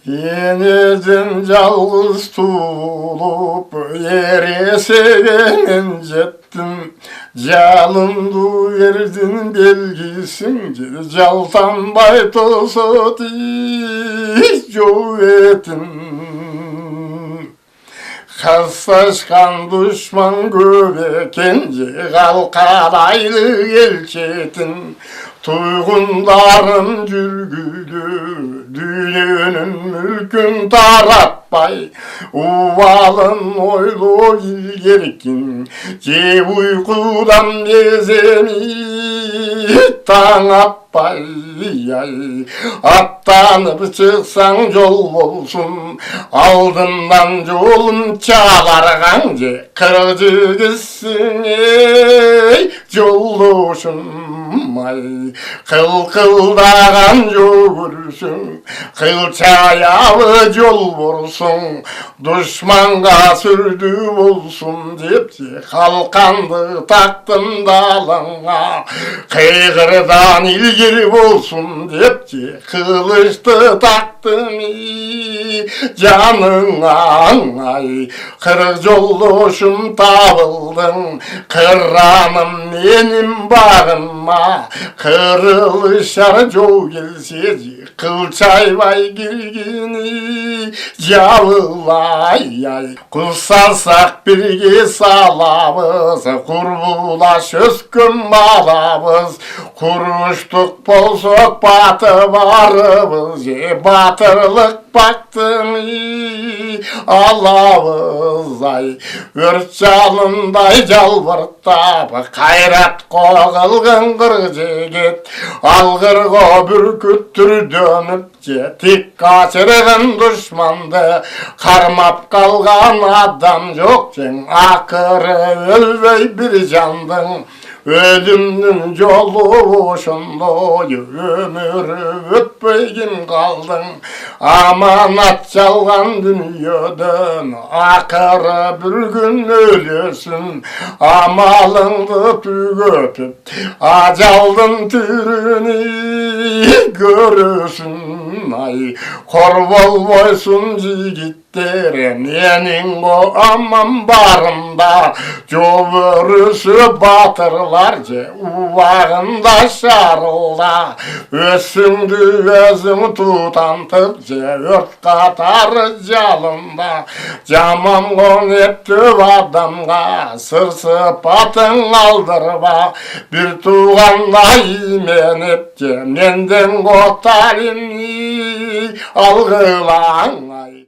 Eneden жалғыз туылып, ересегенен жеттім. Жалынды ердің белгісіңде, жалтанбай тосыт жөветім. Қасташқан дұшман көп екен, қалқалайлы елшетін. Тұйғындарым жүргүді, дүйненің мүлкін таратпай, увалын ойлы елгеркін, же ұйқыдан беземей таң атпай. Аттанып шықсаң жол болсын, алдымнан жолым чаларған же, қыржығысың жолдошым ай. Қылқылдаған жүрсің, қылчаялы жол болсын, дұшманға сүрді болсын депсе, қалқанды тақтым далыңа, қиғырдан илгер болсын депсе, қылышты тақтым жаныңа ай. Қырық жолдошым табылдың, қыраным менің бағыма, қырылышар жол келсе же, қылчайбай келгені жабылай ай. Құсасақ бірге салабыз, құрбулаш өскен балабыз, құрыштық болсақ баты барыбыз же, батырлық бақтың алабыз ай. Өрт жалындай жалбырттап, қайрат қоғылғын қыр жегет, алғырға бүркіт түрдөніп же, тек қасырғын дұшманды қармап қалған адам жоқ жең. Ақыры өлбей бір жандың, өлімнің жолы ошындай, өмірі өтпей кім қалдың. Аманат жалған дүниеден, ақыры бір күн өлесін. Амалыңды түгетіп, ажалдың түріні көресін ай. Қор болмайсың жігіттері, менің аман барымда, жол өрісі батырлар же, уағында шарылда. Өсіңді өзің тұтантып же, өрт қатары жалында. Жаман қонепті адамға сыр сыпатың алдырба, бір туғандай именіп же, менден қотарым алғылаң ай.